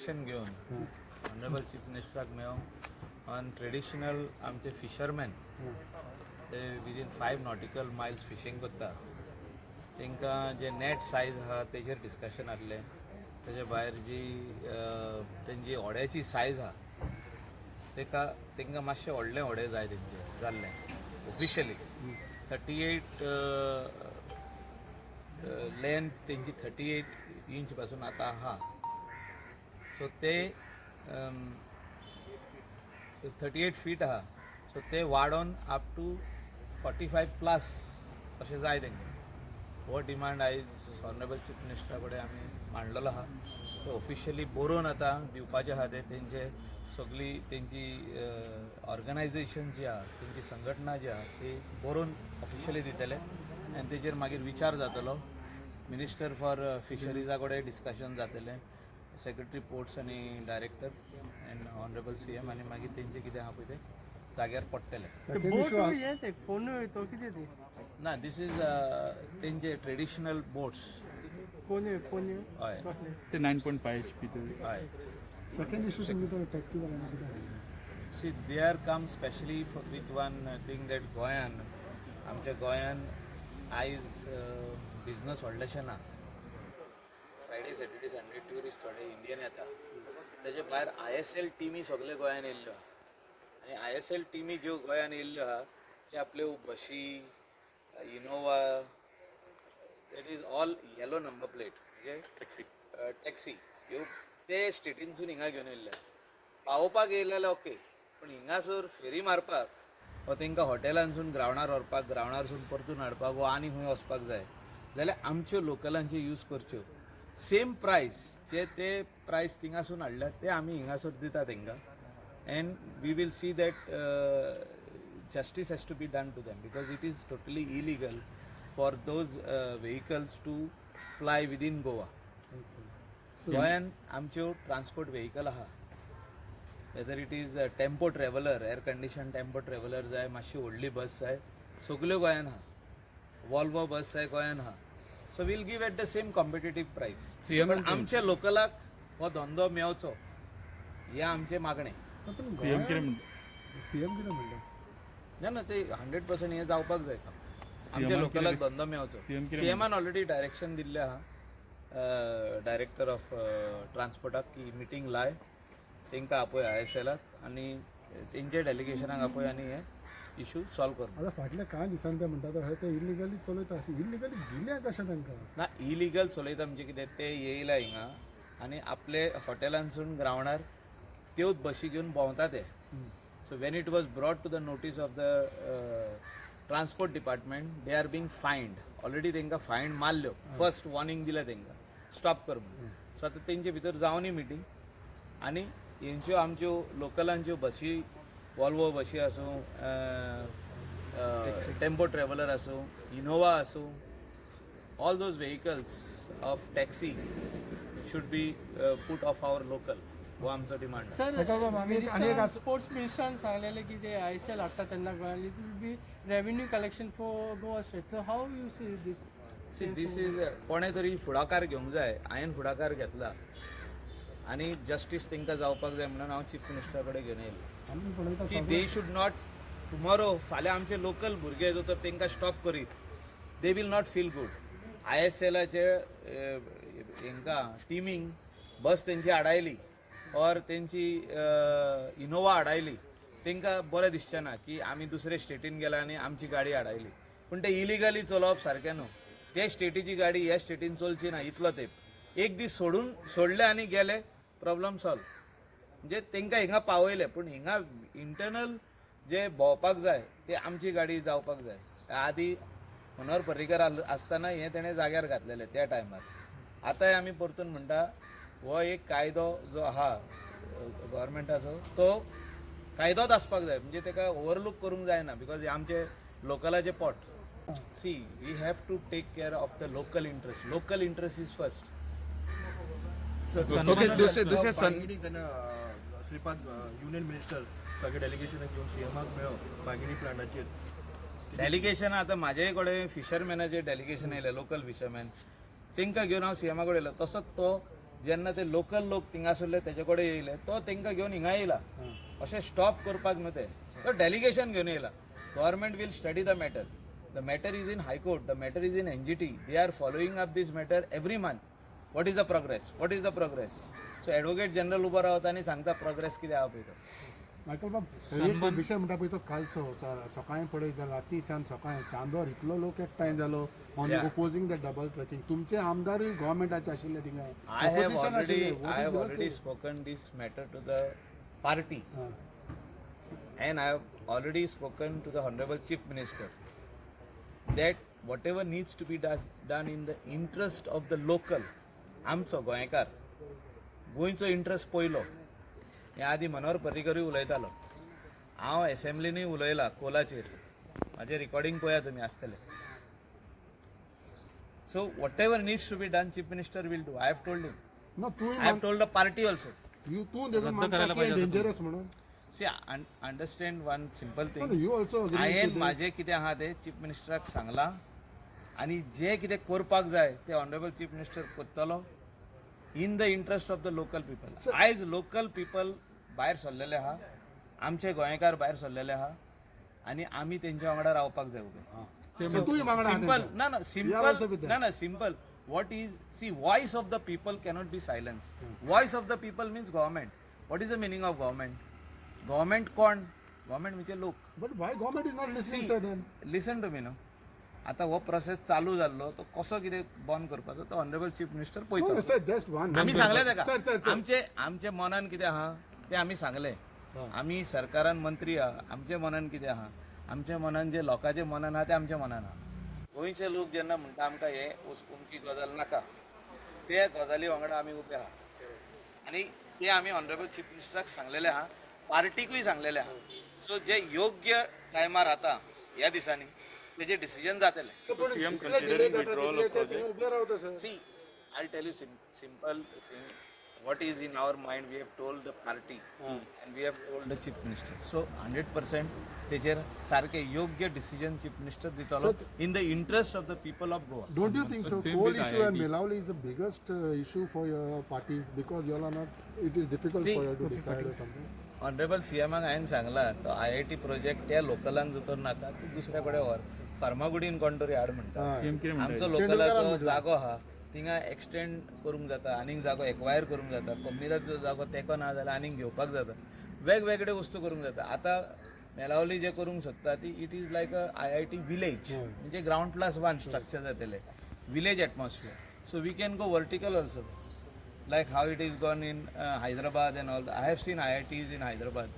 Discussion घेऊन honourable chief मिनिस्टराक मेळोन on traditional आमचे फिशरमॅन ते विदीन 5 नॉटिकल मायल्स फिशींग करता तांकां जे नेट सायज आहा तेजेर डिस्कशन आसलें. तेजे भायर जी तेंची होड्याची सायज आहा तांकां मातशें व्हडलें होडें जाय तेंचें जाल्लें ऑफिशियली 38 लेंथ तेंची 38 इंच पासून आतां आहा. सो ते 38 फीट आहा. सो ते वाडोवन अप टू 45 प्लस अशें जाय तेंकां. हो डिमांड आयज ऑनरेबल चीफ मिनिस्टरा कडेन आमी मांडलेलो आहा. तो ऑफिशियली बरोवन आतां दिवपाचें आहा ते तेंचे सगळी तेंची ऑर्गनायझेशन जी आहा तेंची संघटना जी आहा ती बरोवन ऑफिशियली दितले आनी तेजेर मागीर विचार जातलो. मिनिस्टर फॉर फिशरीजा कडेन डिस्कशन जातलें, सेक्रेटरी पोर्ट्स आनी डायरेक्टर एंड ऑनरेबल CM आनी मागीर तेंचें कितें आहा पळय तें जाग्यार पडटलें. ना दीस इज तेंचे ट्रेडिशनल बोट्स. हय ते 9.5 HP हय. सेकंड इशू सांगितलं टॅक्सी वाल्यांना कितें See, they are come specially with one thing that गोंयान आमच्या गोंयान आयज बिजनस व्हडलेशें ना. फ्रायडे सॅटर्डे संडे ट्युरिस्ट थोडे इंडियन येता. तेजे भायर ISL टिमी सगळे गोंयान येयल्ल्यो आहा आनी ISL टिमी ज्यो गोंयान येयल्ल्यो आहा ते आपल्यो बशी Innova that is all yellow number plate म्हणजे टॅक्सी ह्यो ते स्टेटीनसून हिंगा घेवन येयल्ले. पावोवपाक येयले जाल्यार ओके, पूण हिंगासर फेरी मारपाक वा तांकां हॉटेलांसून ग्रावंडार व्हरपाक ग्रावंडारसून परतून हाडपाक वा आनी खंय वचपाक जाय जाल्यार आमच्यो लोकलांच्यो यूज करच्यो. सेम प्रायस जे ते प्रायस थिंगासून हाडल्यात ते आमी हिंगासर दिता तांकां. And we will see that justice has to be done to them because it is totally illegal for those vehicles to fly within Goa. गोंयान आमच्यो ट्रान्सपोर्ट व्हेहिकल आहा, whether it is tempo traveller, air condition tempo traveller जाय, मातशी व्हडली बस जाय, सगल्यो गोंयान आहा. वॉल्वो बस जाय गोंयान आहा. So we'll give at the same competitive प्रायस. पण आमच्या लोकलाक हो धंदो मेळचो हें आमचें मागणें. सीएम कितें म्हणटा ना ना ते 100% हें जावपाक जाय. आमच्या लोकलाक धंदो मेळचो. CMन ऑलरेडी डायरेक्शन दिल्लें आहा डायरेक्टर ऑफ ट्रान्सपोर्टाक की मिटींग लाय, तांकां आपय ISLाक आनी तेंचे डेलिगेशनाक आपय आनी हे इशू सॉल्व कर. आता फाटल्या कांय दिसांनी ते म्हणटात ते इलिगली चलयता. इलिगली दिल्या कशें तांकां? ना इलिगल चलयता म्हणजे कितें ते येयला हिंगा आनी आपले हॉटेलांसून ग्रावंडार त्योच बशी घेवन भोंवता ते. So when it was brought to the notice of the transport department, they are being fined. Already तांकां फायन मारल्यो. फर्स्ट वॉर्निंग दिल्या तांकां स्टॉप कर म्हणून. सो आतां तेंचे भितर जावनी मिटींग आनी हेंच्यो आमच्यो लोकलांच्यो बसी, वॉल्वो बसी आसूं, टेम्पो ट्रॅव्हलर आसूं, इनोवा आसूं, all those vehicles of taxi should be put of our local. हो आमचो डिमांड. स्पोर्ट्स मिनिस्टरान सांगलेलें की ते ISL हाडटा तेन्ना गोंयांत it will be revenue collection for Goa state. So how you see this? This is कोणें तरी फुडाकार घेवंक जाय. हांवें फुडाकार घेतला आनी जस्टीस तांकां जावपाक जाय म्हणून हांव चीफ मिनिस्टरा कडेन घेवन येयलो की दे शूड नॉट टुमॉरो फाल्यां आमचे लोकल भुरगे जो तर तांकां स्टॉप करीत they will not feel good. ISLाचे हांकां टिमींग बस तेंची हाडायली और तेंची इनोवा हाडायली तांकां बरें दिसचें ना की आमी दुसरे स्टेटीन गेला आनी आमची गाडी हाडायली. पूण ते इलिगली चलोवप सारकें न्हू. ते स्टेटीची गाडी ह्या स्टेटीन चलची ना इतलो तेंप. एक दीस सोडले आनी गेले प्रॉब्लम सॉल्व. म्हणजे तांकां हिंगा पावयले पूण हिंगा इंटरनल जे भोंवपाक जाय ते आमची गाडी जावपाक जाय. आदी मनोहर पर्रीकर आसतना हें तेणें जाग्यार घातलेलें त्या टायमार. आतांय आमी परतून म्हणटा हो एक कायदो जो आहा गव्हर्मेंटाचो तो कायदोच आसपाक जाय. म्हणजे ताका ओवरलूक करूंक जायना बिकॉज आमचे लोकलाचे पोट. See we have to take care of the local interest. Local interest is first. दुसरे श्रीपाद युनियन मिनिस्टर सगळे डेलिगेशन घेऊन CMाक मेळो बागिनी प्लांटाचेर. डेलिगेशन आतां म्हाजे कडेन फिशरमॅनाचें डेलिगेशन येयलें, लोकल फिशरमॅन तांकां घेवन हांव CMा कडेन येयलो. तसोच तो जेन्ना ते लोकल लोक थिंगासरले तेजे कडेन येयले तो तेंकां घेवन हिंगा येयला अशें स्टॉप करपाक न्हू ते तो डेलिगेशन घेवन येयला government will study the matter is in high court the matter is in NGT they are following up this matter every month what is the progress so advocate general उबो रावता आनी सांगता प्रोग्रेस कितें आहा पळय तो मायकल बाब एक विशय म्हणटा पळय तो कालचो सकाळीं पळय जाल्यार रातीसान सकाळीं चांदोर इतलो लोक एकठांय जालो on opposing the double tracking तुमचे आमदारूय गव्हर्मेंटाचे आशिल्ले थिंगा I have already spoken this matter to the party and I have already spoken to the Honorable Chief Minister that whatever needs to be done in the interest of the local आमचो गोंयकार गोंयचो interest पयलो हे आदी मनोहर पर्रीकरूय उलयतालो हांव एसेंब्लीनूय उलयला कोलाचेर म्हाजें recording पळया तुमी आसतलें So whatever needs to be done, Chief Minister will do. I have told him. No, Tu I have told the party also. तू देखून मानता की डेंजरस म्हणून See, understand one simple thing. You also हांवें म्हाजें कितें आहा तें चीफ मिनिस्टराक सांगलां आनी जें कितें करपाक जाय तें ऑनरेबल चीफ मिनिस्टर करतलो in the interest of the local people. आयज लोकल पीपल भायर सरलेले आहा आमचे गोंयकार भायर सरलेले आहा आनी आमी तेंच्या वांगडा रावपाक जाय उबे. Simple. What is, see, voice of the people cannot be silenced. Voice of the people means government. What is the meaning of government? Government कोण? Government म्हणजे लोक. But why government is not listening sir then listen to me no. आता हो process चालू जाल्लो तो कसो कितें बंद करपाचो तो ऑनरेबल चीफ मिनिस्टर पळयता. सर जस्ट वन आमी सांगले तेका आमचे मनान कितें आहा तें आमी सांगले. आमी सरकारान मंत्री आहा आमचे मनान कितें आहा आमच्या मनान जे लोकांचे मनान आहा ते आमच्या मनान आहा. गोंयचे लोक जेन्ना म्हणटा आमकां हे उमकी गजाल नाका ते गजाली वांगडा आमी उबे आहा आनी ते आमी ऑनरेबल चीफ मिनिस्टराक सांगलेले आहा पार्टीकूय सांगलेले आहा. सो जे योग्य टायमार आता ह्या दिसांनी तेजे डिसिजन जातले. See I tell you simple thing what is in our mind we have told the party and we have told the chief minister. So 100% तेजेर सारखे योग्य डिसिजन चीफ मिनिस्टर दितलो in the interest of the people of Goa. Don't you think so? Coal issue and Melavli is the biggest issue for your party because you all are not. It is difficult for you to decide or something. Honourable सीएमाक हांवें सांगला तो IIT project त्या लोकलांक जोतर नाका तूं दुसऱ्या कडेन व्हर फार्मागुडीन कोण तरी हाड म्हणटा. आमचो लोकलाचो जागो आहा थिंगा एक्सटेंड करूंक जाता आनीक जागो एक्वायर करूंक जाता कंपनीचो जागो तेको ना जाल्यार आनीक घेवपाक जाता वेगवेगळे वस्तू करूंक जाता. आतां मेलावली जे करूंक सोदता ती it is like a IIT village म्हणजे ग्राउंड प्लस 1 स्ट्रक्चर जातले village atmosphere. So we can go vertical also like how it is gone in Hyderabad and all. I have seen IITs in Hyderabad.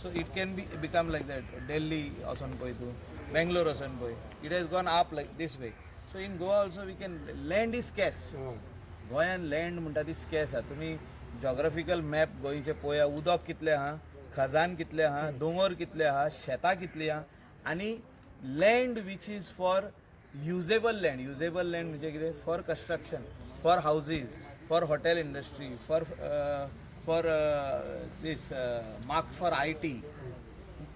So it can become like that. Delhi asan poi tu, Bangalore asan poi. It has gone up like this way. So in Goa also we can, land is scarce. Goan land म्हणटा ती scarce आहा. तुम्ही geographical map गोंयचे पळया उदक कितले आहा, खजान कितले आहा, दोंगर कितले आहा, शेतां कितली आहा आनी land which is for usable land. Usable land म्हणजे कितें for construction, for houses, for hotel industry, for this mark for IT,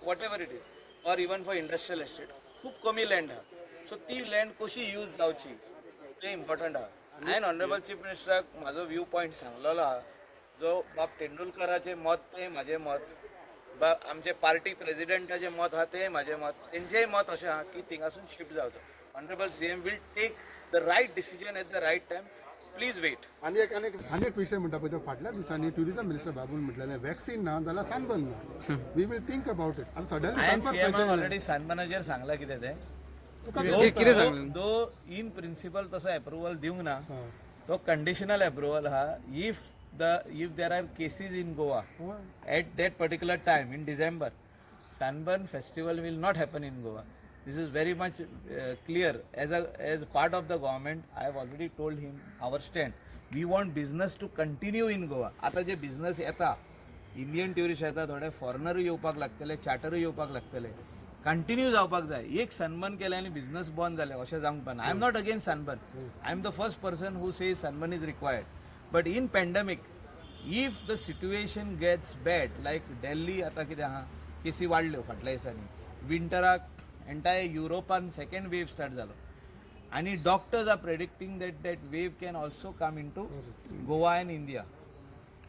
whatever it is, or even for industrial estate. खूप कमी लँड आहा. सो ती लँड कशी use जावची ते important आहा. हांवें ऑनरेबल चीफ मिनिस्टराक म्हाजो व्यू पॉयंट सांगलेलो आहा. जो बाब तेंडुलकराचें मत तें म्हाजें मत, बाब आमचे पार्टी प्रेसिडेंटाचें मत आहा तें म्हाजें मत, तेंचेंय मत अशें आहा की थिंगासून शिफ्ट जावचो. Honourable CM will take the right decision at the right time. Please wait. आणि एक विषय म्हणटा पळय तो फाटल्या दिसांनी टुरिझम मिनिस्टर बाबून म्हटलेलें वॅक्सीन ना जाल्यार सनबर्न ना. We will think about it. आनी सडनली ऑलरेडी सनबर्नाचेर सांगला कितें तें दो इन प्रिंसिपल तसो एप्रुवल दिवंक ना. तो कंडिशनल एप्रुवल आहा. If there are cases in Goa at that particular time in December Sunburn festival will not happen in Goa. This is very much clear. As part of the government, I have already told him our stand. We want business to continue in Goa. आता जे business येता Indian tourist येता थोडे फॉरेनरूय येवपाक लागतले चार्टरूय येवपाक लागतले continue जावपाक जाय. एक सनबर्न केले आनी बिझनेस बंद जाले अशें जावंक पाना. I am not against Sunburn. I am the first person who says Sunburn is required. But in pandemic if the situation gets bad like Delhi आता कितें आहा केसी वाडल्यो फाटल्या दिसांनी विंटराक एंटायर युरोपान सेकंड वेव स्टार्ट जालो आणि doctors are predicting that wave can also come in to Goa and India.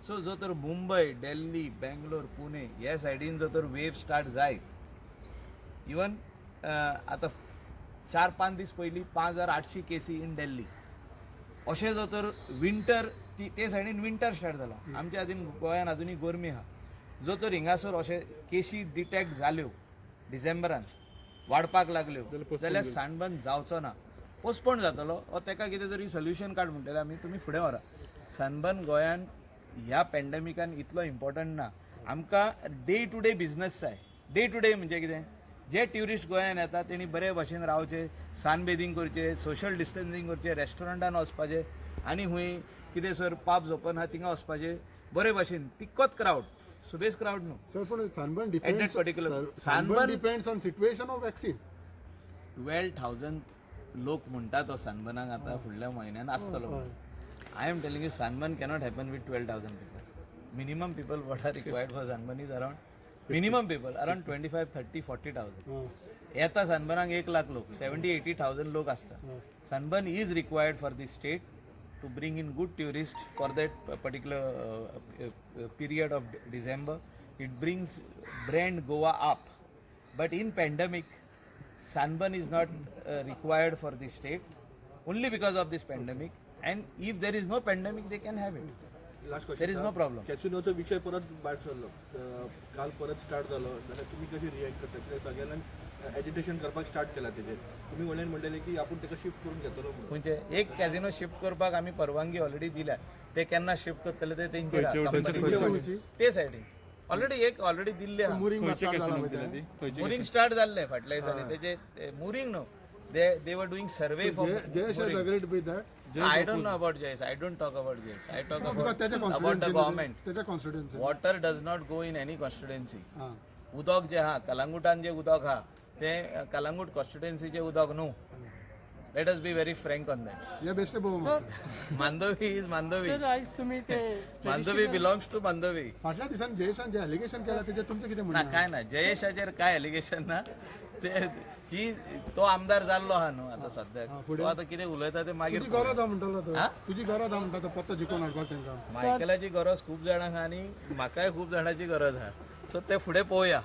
So जो तर मुंबय, दिल्ली, बेंगलोर, पुणे ह्या सायडीन जो तर वेव स्टार्ट जायत, इवन आता 4-5 दीस पयलीं 5800 केसी इन दिल्ली. अशें जो तर विंटर ते सायडीन विंटर स्टार्ट जाला. आमच्या हातीन गोंयान अजुनूय गरमी आहा. जो तर हिंगासर अशें केसी डिटेक्ट जाल्यो डिसेंबरान वाडपाक लागल्यो जाल्यार सनबर्न जावचो ना, पोस्टपोन जातलो. वा ताका कितें तरी सोल्युशन काड म्हणटले आमी, तुमी फुडें व्हरा. सनबर्न गोंयान ह्या पॅन्डेमिकान इतलो इम्पॉर्टंट ना. आमकां डे टू डे बिझनस जाय. डे टू डे म्हणजे कितें, जे ट्युरिस्ट गोंयान येता तेणी बरे भशेन रावचे, सनबेदींग करचें, सोशल डिस्टन्सिंग करचें, रेस्टॉरंटान वचपाचें, आनी खूंय कितें सर पब्स ओपन आहा थिंगा वचपाचें बरे भशेन. तितकोच क्रावड, सुबेज क्रावड न्हू. सर पण sunburn At depends that particular- sunburn sunburn- depends on situation of vaccine. 12,000 लोक म्हणटा तो सनबर्नाक आतां फुडल्या म्हयन्यान आसतलो. I am telling you sunburn cannot happen with 12,000 people. Minimum people what are required for sunburn is around minimum people around 25, 30, 40,000. येता सनबर्नाक 1 लाख लोक, 70-80,000 लोक आसता. Sunburn is required for the state to bring in good tourists for that particular period of December. It brings brand Goa up. But in pandemic, sunburn is not required for the state only because of this pandemic. And if there is no pandemic, they can have it. Last There is no problem. कॅसिनोचा विषय परत भायर सरलो. काल परत start जालो जाल्यार तुमी कशी रिएक्ट करता? कित्याक सगळ्यांना एजिटेशन करपाक स्टार्ट केला तेजेर. तुम्ही वडल्यान म्हणलेले की आपण ताका शिफ्ट करून घेतलो म्हणून. म्हणजे एक कॅझिनो शिफ्ट करपाक आमी परवानगी ऑलरेडी दिल्या. ते केन्ना शिफ्ट करतले ते तेंचे ते सायडीन ऑलरेडी दिल्ले आहा. मुरिंग स्टार्ट जाला वयता. मुरिंग स्टार्ट जाल्ले फाटल्या दिसांनी. तेजे मुरिंग न्हू, they were doing survey for Jayesh has agreed with that. I don't know about Jayesh. I don't talk about Jayesh. I talk Because त्याच्या about the government. त्याच्या constituency. Water does not go in any constituency. हां. उदक जे हा कलांगुटान जे उदक हा ते कलांगूट कॉन्स्टिट्युएन्सीचे उदक न्हू. Let us be very frank on that. या बेश्टे भोव मांदोवी इज मांदोवी. सर आयज तुम्ही ते मांदोवी बिलोंग्स टू मांदोवी. फाटल्या दिसांनी जयेशान जे एलिगेशन केला त्याचे तुमचे किती ना म्हणणं? काय ना जयेशाचेर काय एलिगेशन ना. ते ही तो आमदार जाल्लो हा न्हू आता सध्याक. तो आता कितें उलयता ते मागीर तुझी गरज हा म्हणटलो तो. हा? तुझी गरज हा म्हणटा तो पत्तो जिखोवन हाडपाक तेंकां. मायकेलाची गरज खूप जाणांक आहा आणि म्हाकाय खूप जाणांची गरज आहा. सो ते फुडें पळोवया.